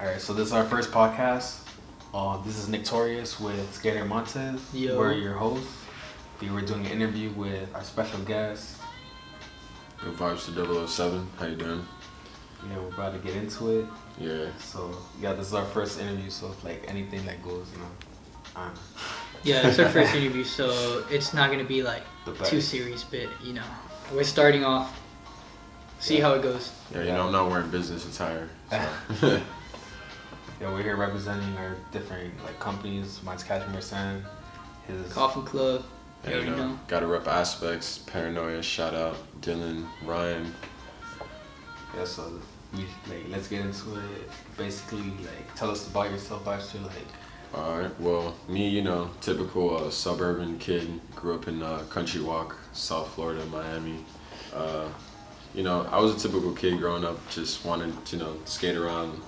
Alright, so this is our first podcast. This is Torius with Skatermontez. Yo. We're your hosts. We were doing an interview with our special guest. Vibster007, how you doing? Yeah, we're about to get into it. Yeah. So, yeah, this is our first interview, so if, like, anything that goes, Yeah, it's our first interview, so it's not going to be, like, too serious, but, we're starting off. See how it goes. Yeah, I'm not wearing business attire. So. Yeah, we're here representing our different, like, companies. Mine's Skatermontez, his Coffin Club. You already know. Gotta rep Aspects, Paranoia, shout out, Dylan, Ryan. Yeah, so let's get into it. Basically, like, tell us about yourself, Vibster. Alright, well, me, typical suburban kid, grew up in Country Walk, South Florida, Miami. I was a typical kid growing up, just wanted to, skate around,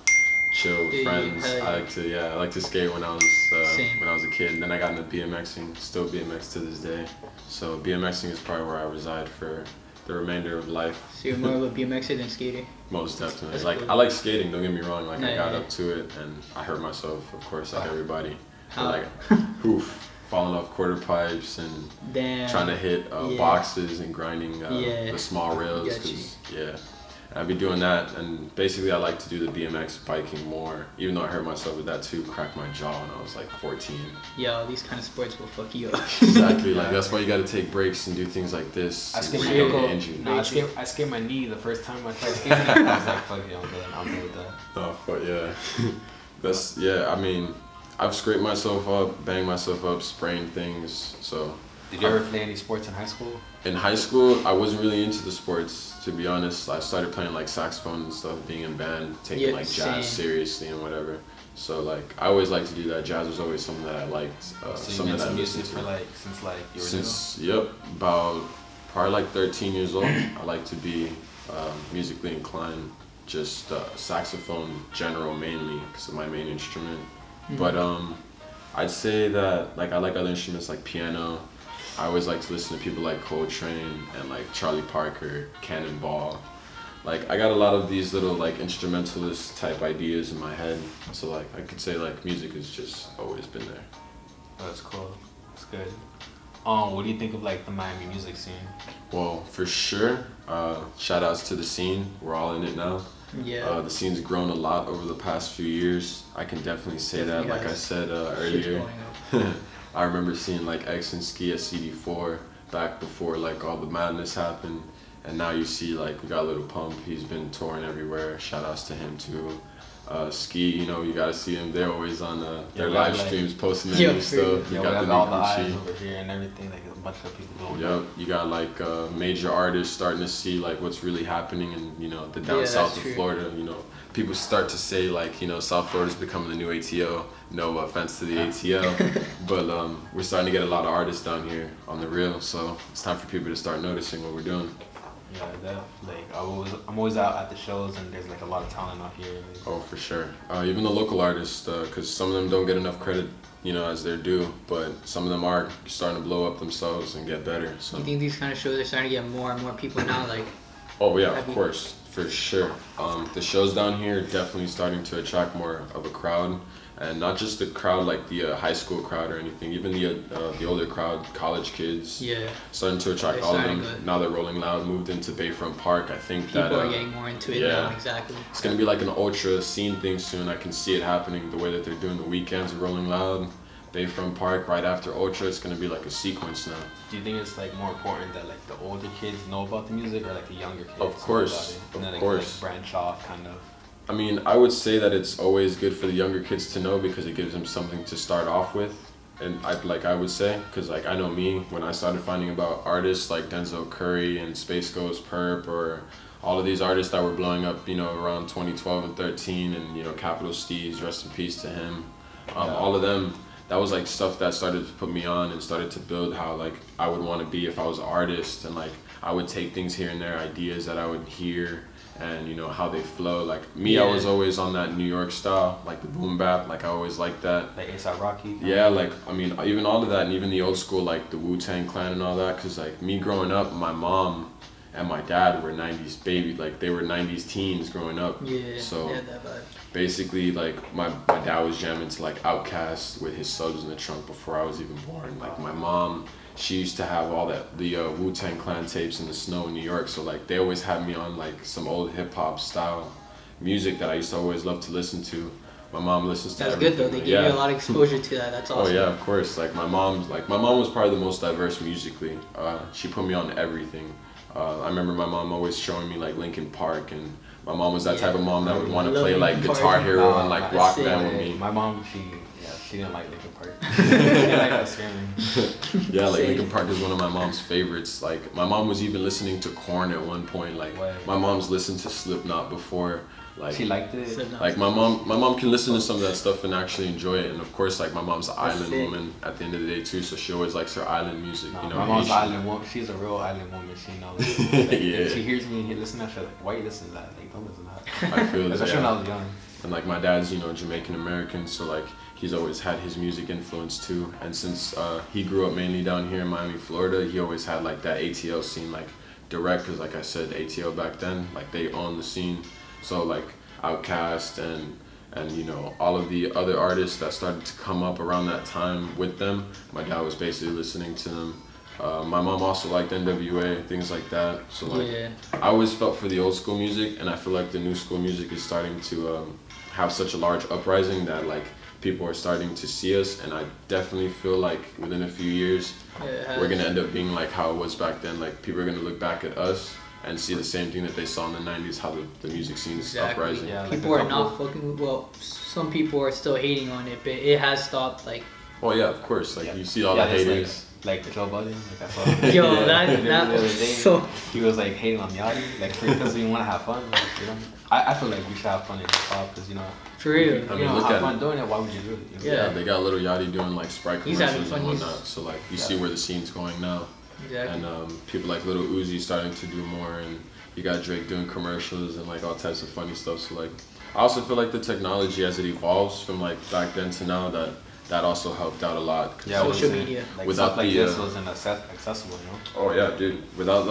chill with friends. Yeah. I like to skate when I was a kid. And then I got into BMXing, still BMX to this day. So BMXing is probably where I reside for the remainder of life. So you're more of a BMXer than skater? Most definitely. That's cool. I like skating, don't get me wrong. I got up to it and I hurt myself, of course, like everybody. How? Falling off quarter pipes and trying to hit boxes and grinding the small rails. I'd be doing that, and basically I like to do the BMX biking more, even though I hurt myself with that too, cracked my jaw when I was like 14. Yo, these kind of sports will fuck you up. Exactly, that's why you gotta take breaks and do things like this. I skipped my knee the first time I tried skating. I was like, fuck it, I'm good with that. Oh, fuck yeah. I've scraped myself up, banged myself up, sprained things, so. Did you ever play any sports in high school? In high school, I wasn't really into the sports, to be honest. I started playing like saxophone and stuff, being in band, taking jazz seriously and whatever. So I always liked to do that. Jazz was always something that I liked. So something that I listened to since you were little? About probably 13 years old. I like to be musically inclined, just saxophone general mainly because of my main instrument. Mm-hmm. But I'd say that I like other instruments like piano. I always like to listen to people like Coltrane and Charlie Parker, Cannonball. I got a lot of these little instrumentalist type ideas in my head. So I could say music has just always been there. Oh, that's cool. That's good. What do you think of the Miami music scene? Well, for sure. Shout outs to the scene. We're all in it now. Yeah. The scene's grown a lot over the past few years. I can definitely say that. Like I said earlier. I remember seeing X and Ski at CD4 back before all the madness happened, and now you see we got Little Pump. He's been touring everywhere. Shout outs to him too. Ski, you gotta see him. They're always on their live streams posting their new stuff. You got all the eyes over here and everything. A bunch of people going. Yep, you got major artists starting to see what's really happening in the down south of Florida. People start to say South Florida's becoming the new ATL. No offense to the ATL, but we're starting to get a lot of artists down here on the real. So it's time for people to start noticing what we're doing. Yeah, I'm always out at the shows, and there's a lot of talent out here. Oh, for sure. Even the local artists, because some of them don't get enough credit, as they're due, but some of them are starting to blow up themselves and get better. So. You think these kind of shows are starting to get more and more people now? Oh yeah, of course, for sure. The shows down here are definitely starting to attract more of a crowd. And not just the crowd the high school crowd or anything, even the older crowd, college kids, starting to attract all of them. Now that Rolling Loud moved into Bayfront Park, I think people are getting more into it now, exactly. It's going to be an ultra scene thing soon. I can see it happening the way that they're doing the weekends of Rolling Loud. Bayfront Park right after Ultra, it's going to be a sequence now. Do you think it's more important that the older kids know about the music or the younger kids? Of course, and then of course. Branch off kind of. I would say that it's always good for the younger kids to know because it gives them something to start off with. And I would say, because I know me, when I started finding about artists like Denzel Curry and Space Ghost Perp, or all of these artists that were blowing up, around 2012 and 13, and Capital Steez, rest in peace to him. All of them, that was stuff that started to put me on and started to build how I would want to be if I was an artist, and I would take things here and there, ideas that I would hear, and how they flow. I was always on that New York style, the boom bap. I always liked that. A$AP Rocky. Yeah, even all of that, and even the old school the Wu-Tang Clan and all that. Cause me growing up, my mom and my dad were 90s baby, they were 90s teens growing up. Yeah. So that vibe. basically like my dad was jamming to like Outkast with his subs in the trunk before I was even born. Like my mom, she used to have all the Wu-Tang Clan tapes in the snow in New York, so like they always had me on like some old hip-hop style music that I used to always love to listen to. My mom listens to everything. That's good though. They give you a lot of exposure to that. That's awesome. Oh yeah, of course. Like my mom was probably the most diverse musically. She put me on everything. I remember my mom always showing me like Linkin Park, and my mom was that type of mom that would want to play like Guitar Hero and like rock band with me. My mom, she didn't like Linkin Park. She didn't like that screaming. Yeah, like Linkin Park is one of my mom's favorites. Like my mom was even listening to Korn at one point. Like my mom's listened to Slipknot before. Like she liked it. Like my mom can listen to some of that stuff and actually enjoy it. And of course, like my mom's an island woman at the end of the day too, so she always likes her island music. You know, my mom's island woman. She's a real island woman. She knows. Like, yeah. She hears me listen to that shit. Like, why you listen to that? Like, don't listen to that. I feel that. Especially when I was young. And like my dad's, you know, Jamaican American, so like he's always had his music influence too. And since he grew up mainly down here in Miami, Florida, he always had like that ATL scene, like direct, because like I said, ATL back then, like they owned the scene. So like Outkast and you know all of the other artists that started to come up around that time with them, my dad was basically listening to them. My mom also liked NWA, things like that. So like I always felt for the old school music, and I feel like the new school music is starting to have such a large uprising that like people are starting to see us, and I definitely feel like within a few years we're gonna end up being like how it was back then. Like people are gonna look back at us and see the same thing that they saw in the 90s, how the music scene is uprising. Yeah, people are not fucking, well, some people are still hating on it, but it has stopped, like... Oh yeah, of course, like you see all the haters. Like Joe Budden, like I saw. Yo, that was so... He was like hating on Yachty, like because we want to have fun, like, you know? I feel like we should have fun in hip-hop, because, you know... For real. I mean, look have fun doing it, why would you do it? You know? Yeah, they got little Yachty doing like Sprite commercials and whatnot, so like you see where the scene's going now. Exactly. And people like Lil Uzi starting to do more, and you got Drake doing commercials and like all types of funny stuff. So like, I also feel like the technology as it evolves from like back then to now, that also helped out a lot. Yeah, social media. Like without like this wasn't accessible, you know? Oh yeah, dude. Without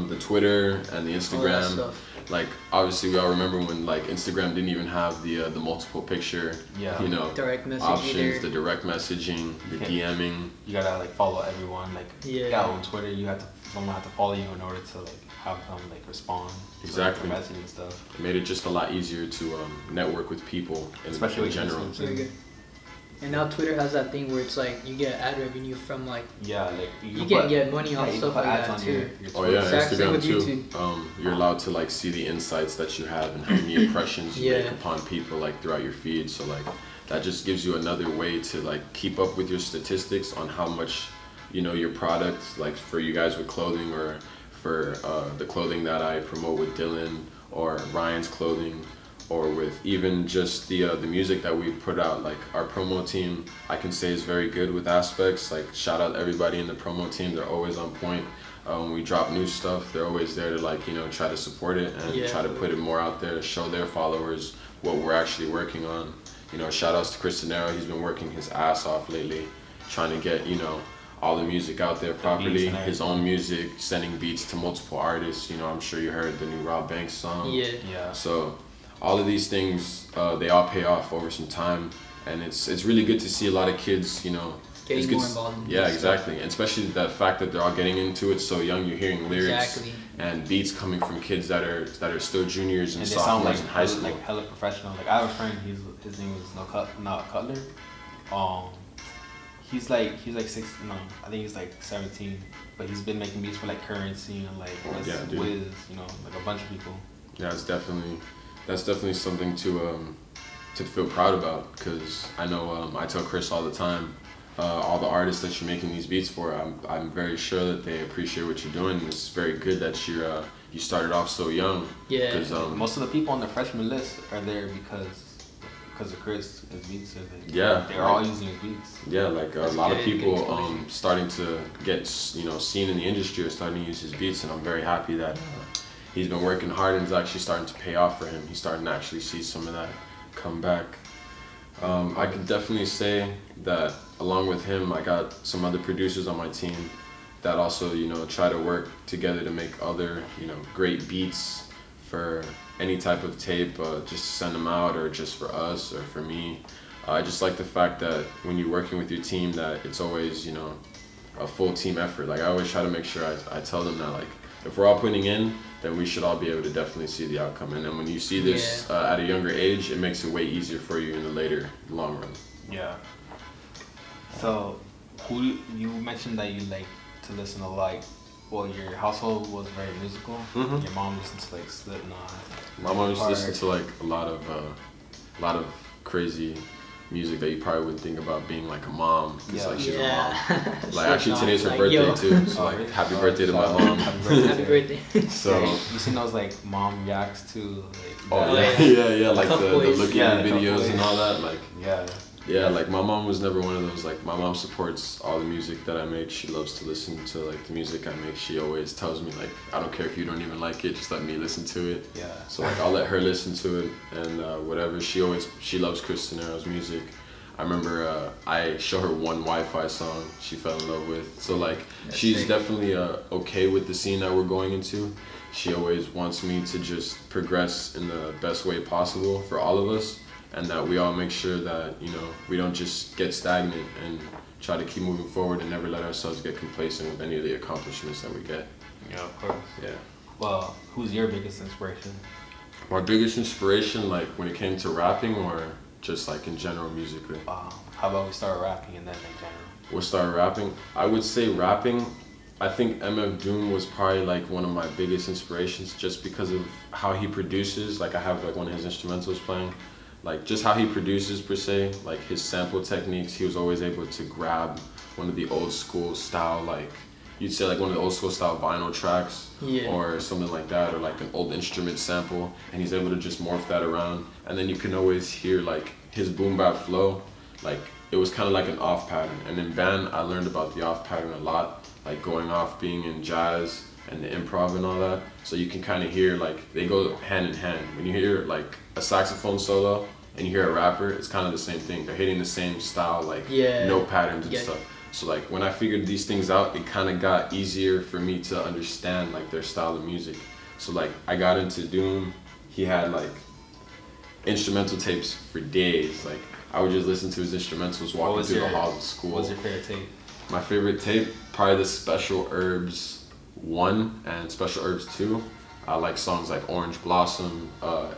the Twitter and the Instagram, like obviously we all remember when like Instagram didn't even have the multiple picture, you know, direct options, the direct messaging, the DMing. You gotta like follow everyone. Like on Twitter, someone had to follow you in order to like have them like respond. Exactly. To message and stuff. It made it just a lot easier to network with people, especially in general. Very good. And now Twitter has that thing where it's like you get ad revenue from like you can get money off stuff like that too. Oh yeah, Instagram too. You're allowed to like see the insights that you have and how many impressions you make upon people like throughout your feed. So like that just gives you another way to like keep up with your statistics on how much, you know, your product, like for you guys with clothing, or for the clothing that I promote with Dylan or Ryan's clothing, or with even just the music that we put out. Like our promo team, I can say is very good with aspects. Like shout out everybody in the promo team, they're always on point. When we drop new stuff, they're always there to like, you know, try to support it and try to put it more out there, show their followers what we're actually working on. You know, shout outs to Chris Tenero, he's been working his ass off lately, trying to get, you know, all the music out there properly, his own music, sending beats to multiple artists. You know, I'm sure you heard the new Rob Banks song. Yeah. So all of these things, they all pay off over some time, and it's really good to see a lot of kids, you know, getting more involved. Yeah, exactly, and especially the fact that they're all getting into it so young. You're hearing lyrics and beats coming from kids that are still juniors and sophomores in high school. Like hella professional. Like I have a friend, his name was Not Cutler. He's like 16. No, I think he's like 17. But he's been making beats for like Currency and like Wiz, you know, like a bunch of people. Yeah, that's definitely something to feel proud about, because I know I tell Chris all the time, all the artists that you're making these beats for, I'm very sure that they appreciate what you're doing. It's very good that you started off so young. Yeah. Because most of the people on the freshman list are there because of Chris, his beats. They're all using his beats. Yeah, like a lot of people starting to get, you know, seen in the industry are starting to use his beats, and I'm very happy that he's been working hard and it's actually starting to pay off for him. He's starting to actually see some of that come back. I could definitely say that along with him, I got some other producers on my team that also, you know, try to work together to make other, you know, great beats for any type of tape, just to send them out, or just for us or for me. I just like the fact that when you're working with your team, that it's always, you know, a full team effort. Like I always try to make sure I tell them that, like, if we're all putting in, then we should all be able to definitely see the outcome. And then when you see this at a younger age, it makes it way easier for you in the later long run. Yeah. So, you mentioned that you like to listen to, like, well, your household was very musical. Mm-hmm. Your mom listened to like Slipknot. My mom used to listen to like a lot of crazy music that you probably wouldn't think about being like a mom, because like she's a mom. Like actually today's her birthday too, so like happy birthday to my mom. Happy birthday. So you seen those like mom reacts to like like the looking videos and all that, like like my mom was never one of those. Like my mom supports all the music that I make. She loves to listen to like the music I make. She always tells me like, I don't care if you don't even like it, just let me listen to it. Yeah. So like I'll let her listen to it, and whatever. She loves Chris Tenero's music. I remember I show her one Wi-Fi song she fell in love with. So like she's definitely okay with the scene that we're going into. She always wants me to just progress in the best way possible for all of us. And that we all make sure that, you know, we don't just get stagnant and try to keep moving forward and never let ourselves get complacent with any of the accomplishments that we get. Yeah, of course. Yeah. Well, who's your biggest inspiration? My biggest inspiration, like when it came to rapping, or just like in general musically? How about we start rapping and then in general? We'll start rapping. I would say rapping, I think MF Doom was probably like one of my biggest inspirations, just because of how he produces. Like I have like one of his instrumentals playing. Like just how he produces per se, like his sample techniques, he was always able to grab one of the old school style, like you'd say like one of the old school style vinyl tracks or something like that, or like an old instrument sample, and he's able to just morph that around. And then you can always hear like his boom bap flow, like it was kind of like an off pattern. And in band, I learned about the off pattern a lot, like going off being in jazz and the improv and all that. So you can kind of hear like they go hand in hand. When you hear like a saxophone solo and you hear a rapper, it's kind of the same thing. They're hitting the same style, like note patterns and stuff. So like when I figured these things out, it kind of got easier for me to understand like their style of music. So like I got into Doom. He had like instrumental tapes for days. Like I would just listen to his instrumentals walking through the halls of school. What was your favorite tape? My favorite tape, probably the Special Herbs 1 and Special Herbs 2. I like songs like Orange Blossom,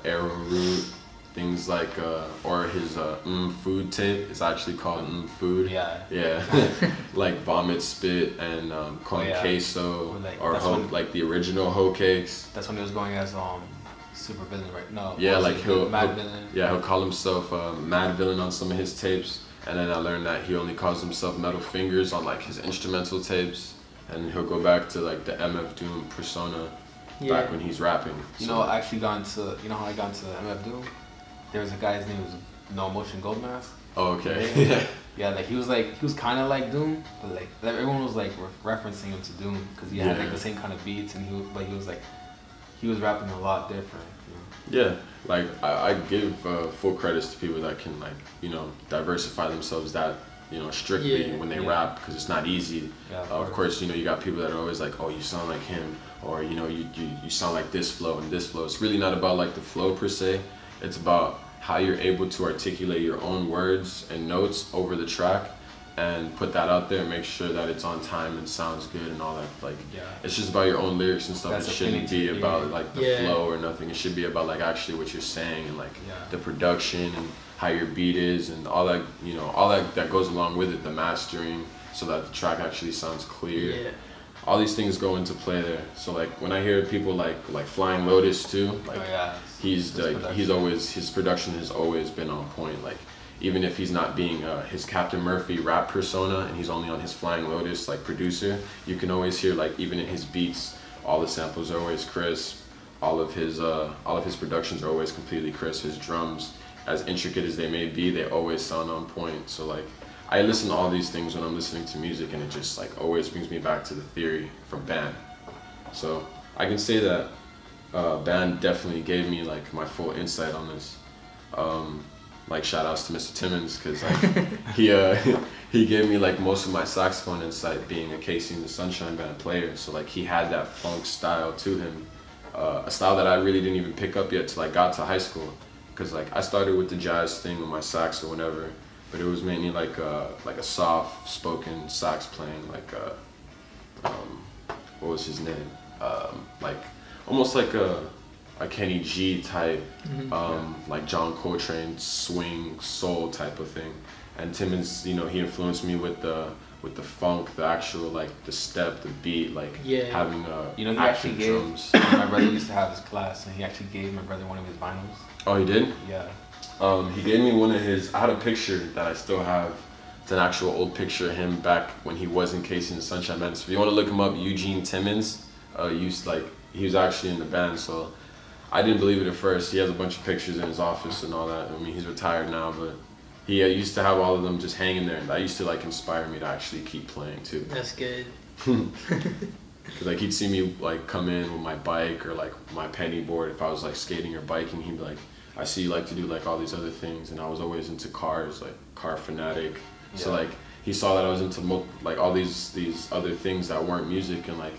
Arrowroot, things like, or his Food tape. It's actually called Food. Yeah. Like Vomit Spit and Con Queso, like, or like the original Hoe Cakes. That's when he was going as super villain, right? No. Yeah, like Mad Villain. Yeah, he'll call himself Mad Villain on some of his tapes. And then I learned that he only calls himself Metal Fingers on like his instrumental tapes. And he'll go back to like the MF Doom persona back when he's rapping. You know, I actually got into, you know how I got into MF Doom? There was a guy's name was No Motion Gold Mask. Oh, okay. Yeah, like he was kind of like Doom, but like everyone was like referencing him to Doom because he had like the same kind of beats, and he was rapping a lot different. You know? Yeah, like I give full credits to people that can like, you know, diversify themselves that, you know, strictly when they rap, because it's not easy. Of course, you know, you got people that are always like, oh, you sound like him, or you know, you sound like this flow and this flow. It's really not about like the flow per se. It's about how you're able to articulate your own words and notes over the track and put that out there and make sure that it's on time and sounds good and all that. Like, it's just about your own lyrics and stuff. It shouldn't be about like the flow or nothing. It should be about like actually what you're saying and like the production and how your beat is and all that, you know, all that goes along with it, the mastering, so that the track actually sounds clear. All these things go into play there. So like when I hear people like Flying Lotus too, like his production has always been on point. Like even if he's not being his Captain Murphy rap persona and he's only on his Flying Lotus like producer, you can always hear like even in his beats, all the samples are always crisp. All of his productions are always completely crisp. His drums, as intricate as they may be, they always sound on point. So like I listen to all these things when I'm listening to music, and it just like always brings me back to the theory from band. So I can say that band definitely gave me like my full insight on this. Like shout outs to Mr. Timmons, because like he gave me like most of my saxophone insight being a Casey and the Sunshine Band player. So like he had that funk style to him, a style that I really didn't even pick up yet till I got to high school. Cause like I started with the jazz thing with my sax or whatever, but it was mainly like a soft spoken sax playing, like what was his name? Like almost like a Kenny G type, like John Coltrane swing soul type of thing. And Timmons, you know, he influenced me with the funk, the actual like the step, the beat, like having you know, he actually drums. Gave my brother used to have his class, and he actually gave my brother one of his vinyls. Oh, he did? Yeah. He gave me one of his. I had a picture that I still have. It's an actual old picture of him back when he was in Casey and the Sunshine Band. So if you want to look him up, Eugene Timmons. He was actually in the band. So I didn't believe it at first. He has a bunch of pictures in his office and all that. I mean, he's retired now, but he used to have all of them just hanging there, and that used to like inspire me to actually keep playing too. That's good. Cause like he'd see me like come in with my bike or like my penny board if I was like skating or biking. He'd be like, "I see you like to do like all these other things," and I was always into cars, like car fanatic. Yeah. So like he saw that I was into like all these other things that weren't music, and like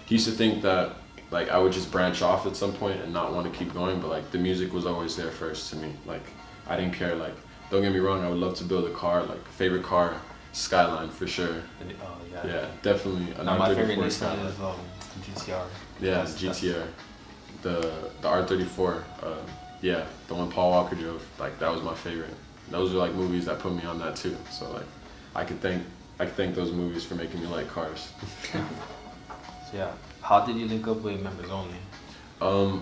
he used to think that like I would just branch off at some point and not want to keep going, but like the music was always there first to me. Like I didn't care. Like don't get me wrong, I would love to build a car. Like favorite car, Skyline for sure. Oh yeah. Yeah, definitely. My favorite Nissan is GTR. Yeah, GTR. The R34. Yeah, the one Paul Walker drove. Like that was my favorite. Those are like movies that put me on that too. So like I could thank those movies for making me like cars. So yeah. How did you link up with Members Only?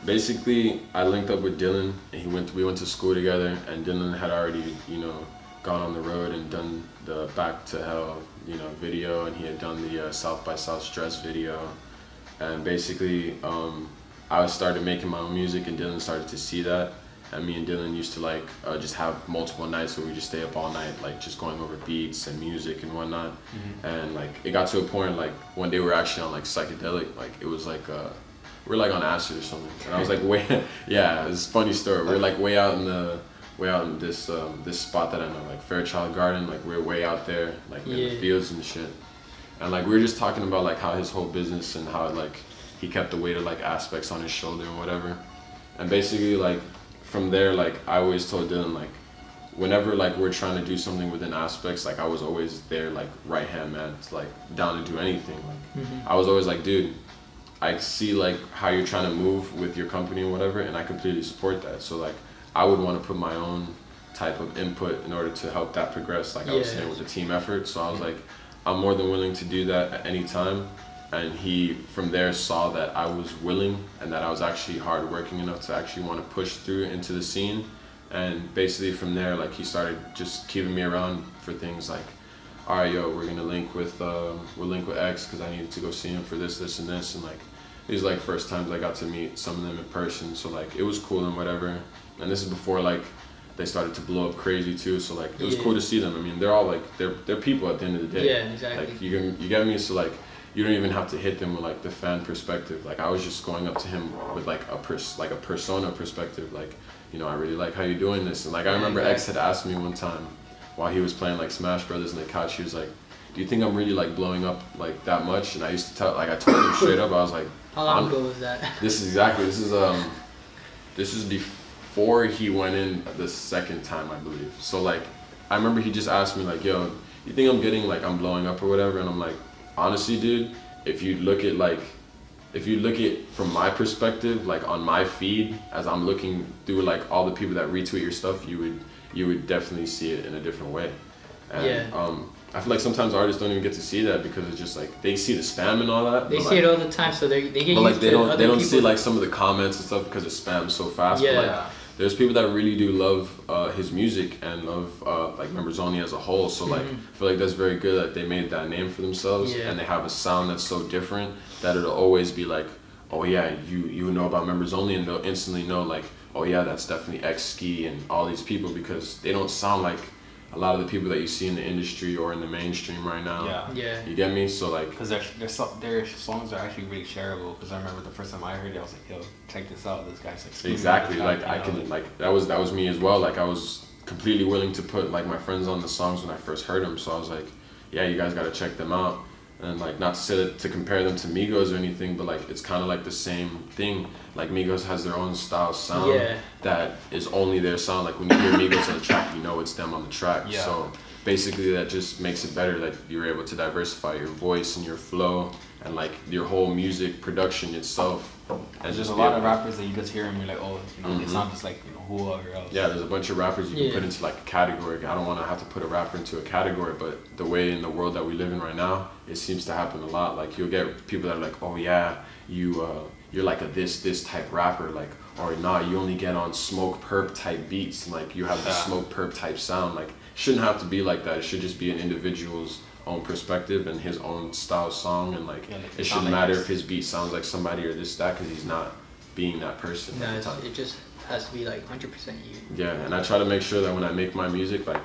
Basically I linked up with Dylan, and we went to school together, and Dylan had already, you know, gone on the road and done the Back to Hell, you know, video, and he had done the South by Southwest video. And basically I started making my own music, and Dylan started to see that. And me and Dylan used to like just have multiple nights where we just stay up all night, like just going over beats and music and whatnot. And like it got to a point like one day we were actually on like psychedelic, like it was like we're like on acid or something. And I was like yeah, it's a funny story. We're like way out in this this spot that I know, like Fairchild Garden, like we're way out there, like in the fields and shit. And like we were just talking about like how his whole business and how like he kept the weight of like aspects on his shoulder and whatever. And basically like from there, like I always told Dylan, like whenever like we're trying to do something within aspects, like I was always there, like right hand man, to, like down to do anything. Like I was always like, dude, I see like how you're trying to move with your company and whatever, and I completely support that. So like I would want to put my own type of input in order to help that progress, like I was saying, with a team effort. So I was like, I'm more than willing to do that at any time. And he from there saw that I was willing and that I was actually hardworking enough to actually want to push through into the scene. And basically from there, like he started just keeping me around for things like, all right, yo, we're gonna link with X because I needed to go see him for this and this. And like these like first times I got to meet some of them in person, so like it was cool and whatever. And this is before like they started to blow up crazy too, so like it was cool to see them. I mean, they're all like they're people at the end of the day. Yeah, exactly. Like you get me, so like you don't even have to hit them with like the fan perspective. Like I was just going up to him with like a persona perspective, like, you know, I really like how you're doing this. And like I remember X had asked me one time while he was playing like Smash Brothers on the couch, he was like, do you think I'm really like blowing up like that much? And I used to tell, like I told him straight up, I was like, how long ago was that? This is before he went in the second time, I believe. So like I remember he just asked me like, yo, you think I'm getting like I'm blowing up or whatever? And I'm like, honestly, dude, if you look at from my perspective, like on my feed, as I'm looking through like all the people that retweet your stuff, you would definitely see it in a different way. And I feel like sometimes artists don't even get to see that because it's just like they see the spam and all that. They see it all the time, so they get but like used they to don't other they don't people. see like some of the comments and stuff because it spams so fast. Yeah. But like there's people that really do love his music and love like Members Only as a whole. So like I feel like that's very good that they made that name for themselves and they have a sound that's so different that it'll always be like, oh yeah, you know about Members Only, and they'll instantly know like, oh yeah, that's definitely X Ski and all these people, because they don't sound like a lot of the people that you see in the industry or in the mainstream right now. Yeah. You get me? So like, because their songs are actually really shareable. Because I remember the first time I heard it, I was like, yo, check this out. This guy's like exactly like I can like that was me as well. Like I was completely willing to put like my friends on the songs when I first heard them. So I was like, yeah, you guys got to check them out. And like, not to say that to compare them to Migos or anything, but like it's kind of like the same thing. Like Migos has their own style sound that is only their sound. Like when you hear Migos on the track, you know it's them on the track. Yeah. So basically that just makes it better that you're able to diversify your voice and your flow and like your whole music production itself. And there's a lot of rappers that you just hear and you're like, oh, you know, they sound just like, you know, whoever else. Yeah, there's a bunch of rappers you can put into like a category. I don't want to have to put a rapper into a category, but the way in the world that we live in right now, it seems to happen a lot. Like you'll get people that are like, oh yeah, you're like a this type rapper, like, or nah, you only get on Smoke Perp type beats, and like you have the Smoke Perp type sound. Like, it shouldn't have to be like that. It should just be an individual's own perspective and his own style song, and like it shouldn't matter if his beat sounds like somebody or this that, because he's not being that person. No, it just has to be like 100% you. Yeah, and I try to make sure that when I make my music, like,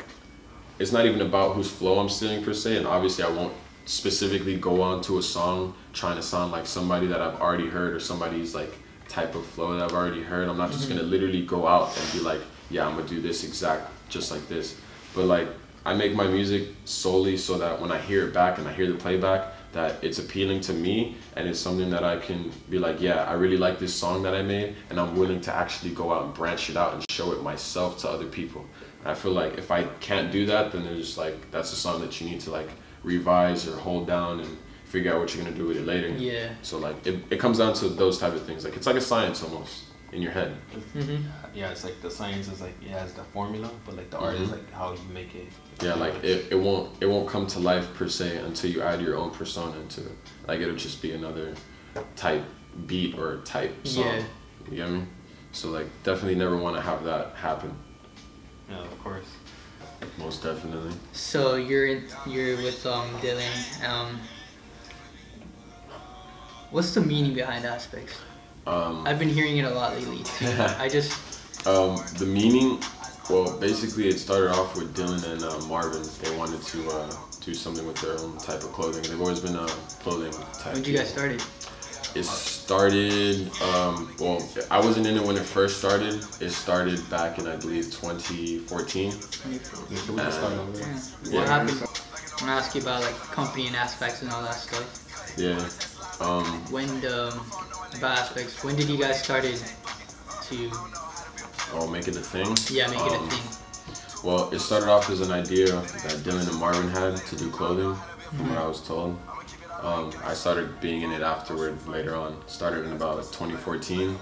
it's not even about whose flow I'm stealing per se, and obviously I won't specifically go on to a song trying to sound like somebody that I've already heard or somebody's like type of flow that I've already heard. I'm not just gonna literally go out and be like, yeah, I'm gonna do this exact just like this. But like, I make my music solely so that when I hear it back and I hear the playback, that it's appealing to me and it's something that I can be like, yeah, I really like this song that I made, and I'm willing to actually go out and branch it out and show it myself to other people. And I feel like if I can't do that, then there's like, that's a song that you need to like revise or hold down and figure out what you're gonna do with it later. Yeah. So like, it comes down to those type of things. Like, it's like a science almost in your head. Yeah, it's like the science is like, it has the formula, but like the art is like how you make it. Yeah, like it won't come to life per se until you add your own persona into it. Like, it'll just be another type beat or type song. Yeah. You get me? So like, definitely never want to have that happen. Yeah, of course. Most definitely. So you're with Dylan. What's the meaning behind Aspects? I've been hearing it a lot lately too. I just the meaning. Well, basically, it started off with Dylan and Marvin. They wanted to do something with their own type of clothing. They've always been a clothing type. When did you guys started? It started. Well, I wasn't in it when it first started. It started back in, I believe, 2014. What happened? I'm gonna ask you about like company and Aspects and all that stuff. Yeah. About Aspects. When did you guys started to? Oh, make it a thing? Yeah, make it a thing. Well, it started off as an idea that Dylan and Marvin had to do clothing, from what I was told. I started being in it afterward, later on. Started in about 2014.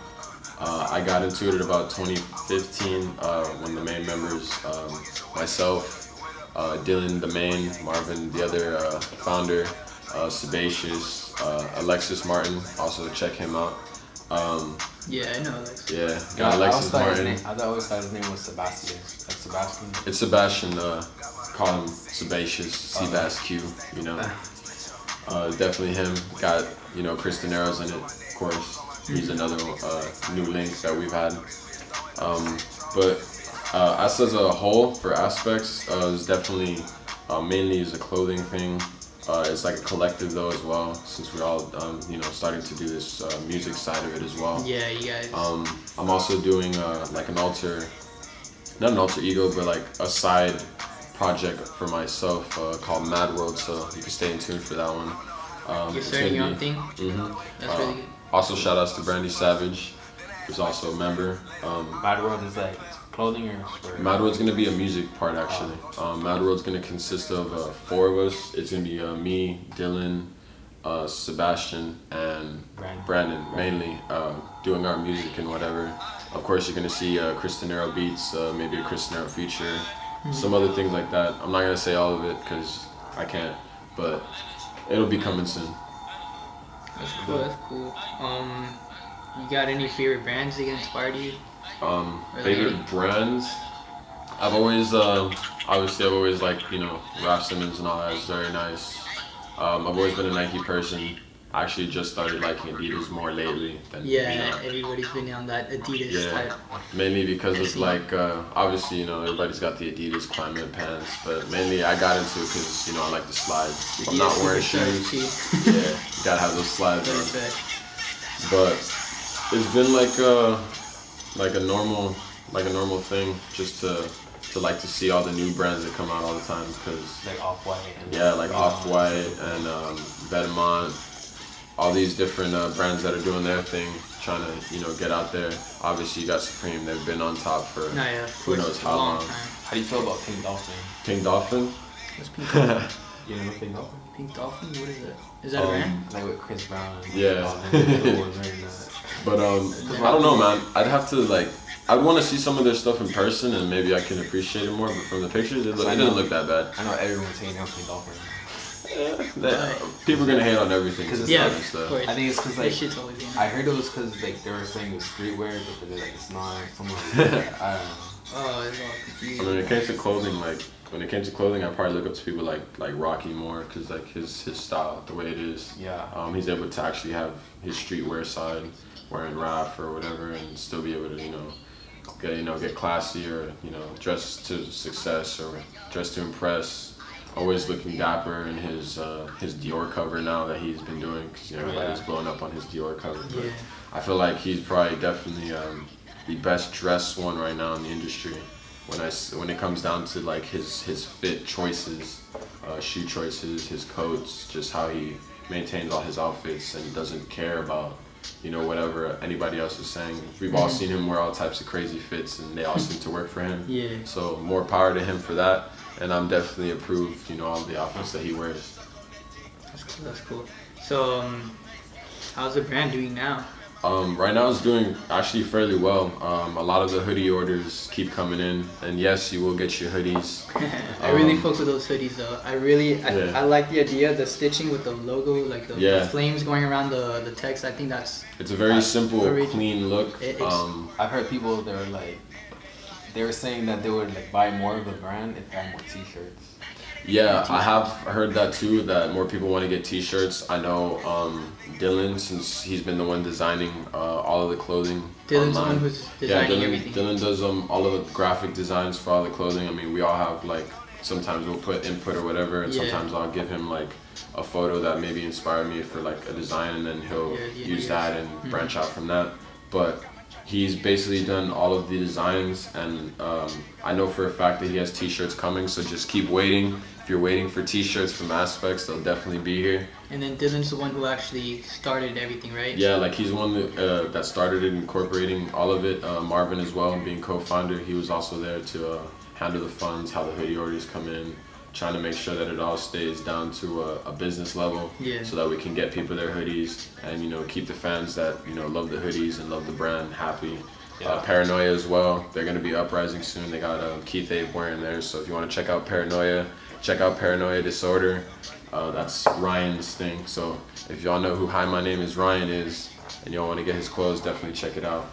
I got into it at about 2015 when the main members, myself, Dylan, the main, Marvin, the other founder, Sebastius, Alexis Martin, also check him out. Yeah, I know Alexis. Yeah, got Alexis Martin. I always thought his name was Sebastian. Like Sebastian? It's Sebastian, call him Sebastius, Sebasq, you know. Definitely him. Got, you know, Cristinero's in it, of course. He's another new link that we've had. But us as a whole, for Aspects, is definitely mainly is a clothing thing. It's like a collective though as well, since we're all you know, starting to do this music side of it as well. Yeah, you guys. I'm also doing like not an alter ego, but like a side project for myself called Mad World, so you can stay in tune for that one. You're starting your own thing? That's really good. Also, shout outs to Brandy Savage, who's also a member. Mad World is like clothing or? Mad World's gonna be a music part actually. Mad World's gonna consist of 4 of us. It's gonna be me, Dylan, Sebastian, and Brandon mainly doing our music and whatever. Of course, you're gonna see Cristinero beats, maybe a Cristinero feature, some other things like that. I'm not gonna say all of it because I can't, but it'll be coming soon. That's cool. That's cool. You got any favorite brands that inspired you? Favorite brands? I've always, obviously I've always liked, you know, Raf Simons and all that. It's very nice. I've always been a Nike person. I actually just started liking Adidas more lately than everybody's been on that Adidas type. Mainly because it's like, obviously, you know, everybody's got the Adidas climate pants, but mainly I got into it because, you know, I like the slides. If I'm not wearing shoes, yeah, you gotta have those slides on. But it's been like a normal thing just to to see all the new brands that come out all the time, because like Off-White. Like Off-White and Vetements, all these different brands that are doing their thing, trying to get out there. Obviously, you got Supreme; they've been on top for who knows how long. How do you feel about Pink Dolphin? Pink Dolphin? What's Pink Dolphin? You know Pink Dolphin? Pink Dolphin? What is it? Is that a brand? Like with Chris Brown. Yeah. But I don't know, man. I'd have to I'd want to see some of their stuff in person, and maybe I can appreciate it more. But from the pictures, it doesn't look that bad. I know everyone's hating on Pink Dolphin. People are gonna hate on everything. Cause yeah, I think it's because I heard it was because they were saying it was streetwear, but they're like it's not. Something like that. I don't know. Oh, it's all confusing. I mean, when it came to clothing, I probably look up to people like Rocky more, because his style, the way it is. Yeah. He's able to actually have his streetwear side, wearing rap or whatever, and still be able to get classy, or dress to success or dress to impress. Always looking dapper in his Dior cover now that he's been doing, because everybody's blowing up on his Dior cover. But I feel like he's probably definitely the best dressed one right now in the industry. When it comes down to his fit choices, shoe choices, his coats, just how he maintains all his outfits, and doesn't care about whatever anybody else is saying. We've all seen him wear all types of crazy fits, and they all seem to work for him. Yeah. So more power to him for that, and I'm definitely approve all of the outfits that he wears. That's cool. So how's the brand doing now? Right now it's doing actually fairly well. A lot of the hoodie orders keep coming in, and yes, you will get your hoodies. I really fuck with those hoodies though. I like the idea, the stitching with the logo, like the flames going around the text. I think it's a very simple, clean look. I've heard people they were saying that they would buy more of the brand if they had more t-shirts. Yeah, I have heard that too, that more people want to get t-shirts. I know Dylan, since he's been the one designing all of the clothing. Dylan's the one who's designing everything. Dylan does all of the graphic designs for all the clothing. I mean, we all have sometimes we'll put input or whatever, and sometimes I'll give him a photo that maybe inspired me for a design, and then he'll use that and branch out from that. But he's basically done all of the designs, and I know for a fact that he has t-shirts coming, so just keep waiting. If you're waiting for t-shirts from Aspects, they'll definitely be here. And then Dylan's the one who actually started everything, right? Yeah, he's the one that started it, incorporating all of it. Marvin as well, being co-founder, he was also there to handle the funds, how the hoodie orders come in, trying to make sure that it all stays down to a business level, so that we can get people their hoodies and keep the fans that love the hoodies and love the brand happy. Paranoia as well, they're going to be uprising soon. They got Keith Abe wearing theirs, so if you want to check out Paranoia, check out Paranoia Disorder. That's Ryan's thing, so if y'all know who Hi My Name Is Ryan is and y'all want to get his clothes, definitely check it out.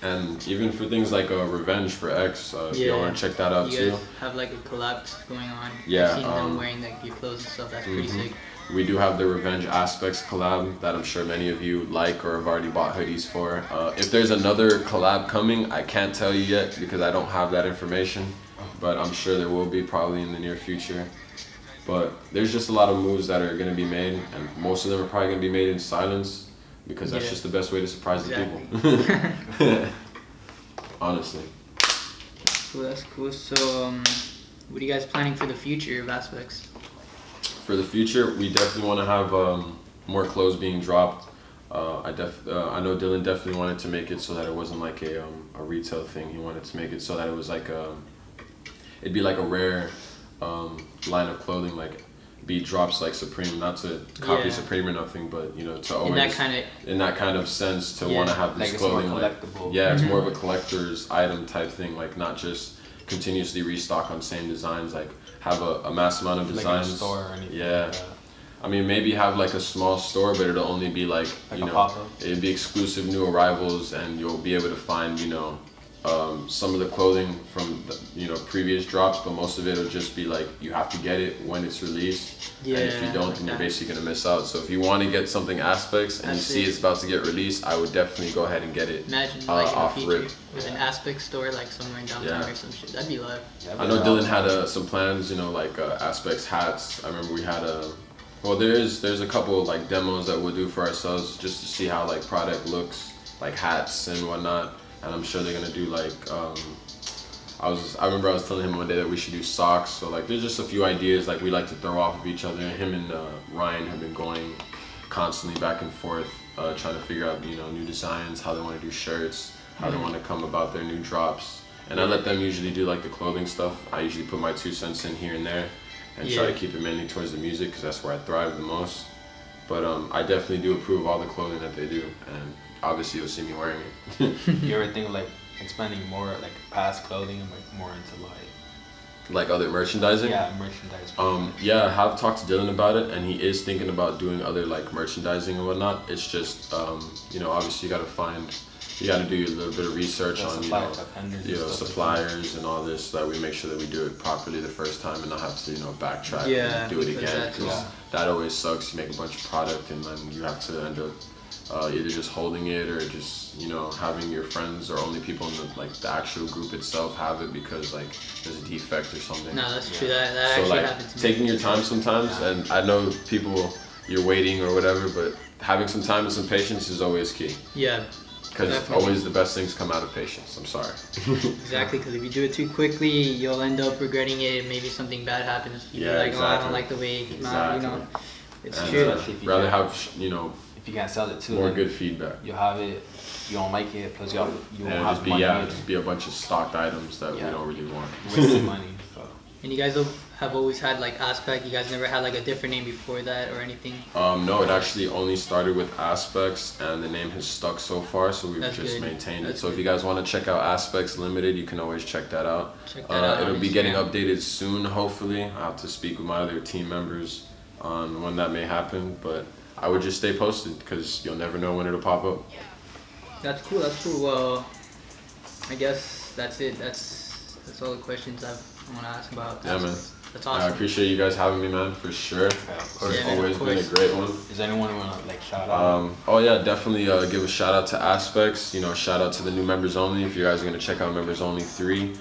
And even for things like Revenge for X, if y'all want to check that out too. You guys have a collab going on. Yeah. I've seen them wearing your clothes and stuff. That's pretty sick. We do have the Revenge Aspects collab that I'm sure many of you like or have already bought hoodies for. If there's another collab coming, I can't tell you yet because I don't have that information, but I'm sure there will be probably in the near future. But there's just a lot of moves that are going to be made, and most of them are probably going to be made in silence, because that's just the best way to surprise the people. Honestly. Cool, that's cool. So, what are you guys planning for the future of Aspects? For the future, we definitely want to have more clothes being dropped. I know Dylan definitely wanted to make it so that it wasn't like a retail thing. He wanted to make it so that it was it'd be like a rare line of clothing, be drops like Supreme, not to copy Supreme or nothing, but to always in that kind of sense to want to have this clothing. It's more of a collector's item type thing, not just continuously restock on same designs, have a mass amount of designs. Like a store or anything. I mean, maybe have a small store, but it'll only be it'd be exclusive new arrivals, and you'll be able to find some of the clothing from the, previous drops, but most of it will just be you have to get it when it's released, and if you don't, then you're basically gonna miss out. So if you want to get something Aspects and you see it's about to get released, I would definitely go ahead and get it. Imagine off rip with an Aspect store somewhere in downtown or some shit. That'd be live. I know Dylan had some plans, Aspects hats. I remember we had there's a couple demos that we'll do for ourselves just to see how product looks, hats and whatnot. And I'm sure they're gonna do I remember I was telling him one day that we should do socks. So like there's just a few ideas like we like to throw off of each other. Him and Ryan have been going constantly back and forth, trying to figure out, you know, new designs, how they want to do shirts, how they want to come about their new drops. And I let them usually do like the clothing stuff. I usually put my 2 cents in here and there and try to keep it mainly towards the music because that's where I thrive the most. But I definitely do approve all the clothing that they do, and obviously you'll see me wearing it. You ever think of like expanding more like past clothing and like more into like other merchandising? Yeah, merchandise. Yeah, I have talked to Dylan about it, and he is thinking about doing other like merchandising and whatnot. It's just you know, obviously you got to do a little bit of research on you know suppliers and all this, so that we make sure that we do it properly the first time and not have to, you know, backtrack and do it again, because that always sucks. You make a bunch of product and then you have to end up either just holding it or just, you know, having your friends or only people in the actual group itself have it because like there's a defect or something. No, that's true. That so actually like happens to me. taking your time sometimes, and I know people, you're waiting or whatever, but having some time and some patience is always key. Yeah. Because always the best things come out of patience. I'm sorry. Exactly, because if you do it too quickly, you'll end up regretting it. Maybe something bad happens. You're like, oh, I don't like the way it came out. You know, it's true. Rather have, you know, if you can't sell it too, more good feedback. You have it. You don't like it, plus you won't have money. Yeah, just be a bunch of stocked items that we don't really want. Wasting money. So. And you guys have always had like Aspect. You guys never had like a different name before that or anything? No, it actually only started with Aspects, and the name has stuck so far, so we've just maintained it. So if you guys want to check out Aspects Limited, you can always check that out. It'll be getting updated soon, hopefully. I have to speak with my other team members on when that may happen, but I would just stay posted because you'll never know when it'll pop up. That's cool. That's cool. Well, I guess that's it. That's all the questions I want to ask about. Yeah, man. That's awesome. I appreciate you guys having me, man, for sure. Yeah, of course. It's always been a great one. Is anyone who want to like shout out? Oh yeah, definitely give a shout out to Aspects. You know, shout out to the new members only. If you guys are gonna check out members only 3.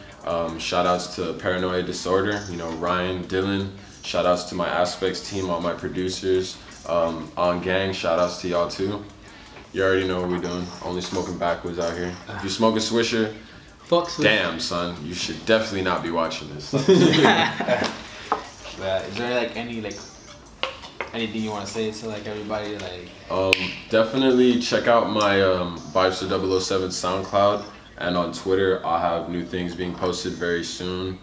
Shout outs to Paranoia Disorder. You know, Ryan, Dylan. Shout outs to my Aspects team, all my producers. On gang, shout outs to y'all too. You already know what we're doing. Only smoking backwards out here. If you smoke a Swisher, damn son, you should definitely not be watching this. Is there like anything you want to say to like everybody? Like definitely check out my Vibster007 Soundcloud, and on Twitter I'll have new things being posted very soon.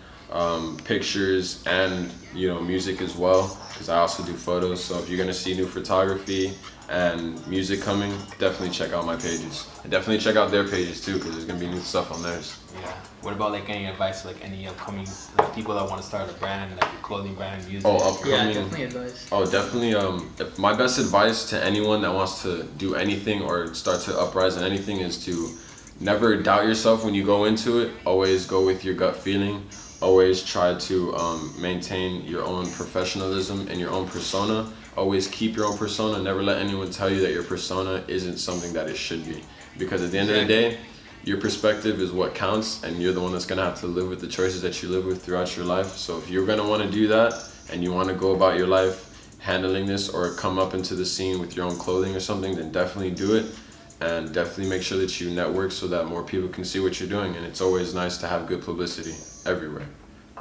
Pictures and, you know, music as well, because I also do photos. So if you're gonna see new photography and music coming, definitely check out my pages, and definitely check out their pages too, because there's gonna be new stuff on theirs. Yeah. What about like any advice to like any upcoming people that want to start a brand, like a clothing brand, music? Oh, upcoming. Yeah, definitely advice. Oh, definitely. If my best advice to anyone that wants to do anything or start to uprise in anything is to never doubt yourself when you go into it. Always go with your gut feeling. Always try to maintain your own professionalism and your own persona. Always keep your own persona. Never let anyone tell you that your persona isn't something that it should be. Because at the end of the day, your perspective is what counts, and you're the one that's going to have to live with the choices that you live with throughout your life. So if you're going to want to do that and you want to go about your life handling this, or come up into the scene with your own clothing or something, then definitely do it. And definitely make sure that you network so that more people can see what you're doing. And it's always nice to have good publicity everywhere.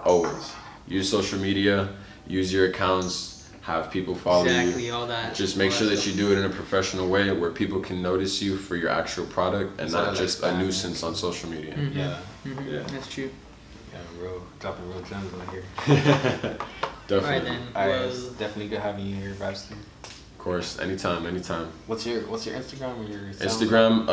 Always. Use social media, use your accounts, have people follow you. All that. Just make sure that you do it in a professional way where people can notice you for your actual product and not just a nuisance on social media. Mm-hmm. Yeah. Mm-hmm. Yeah. That's true. Yeah, dropping real gems on here. Definitely. Alright then. It's definitely good having you here, Vibster. Of course, anytime. What's your Instagram or your Instagram?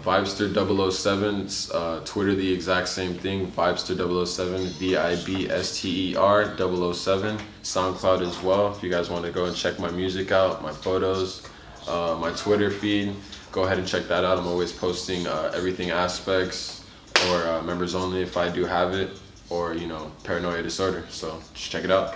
Vibster007. Twitter, the exact same thing. Vibster007. Vibster007. SoundCloud as well. If you guys want to go and check my music out, my photos, my Twitter feed, go ahead and check that out. I'm always posting everything Aspects or members only if I do have it, or, you know, Paranoia Disorder. So just check it out.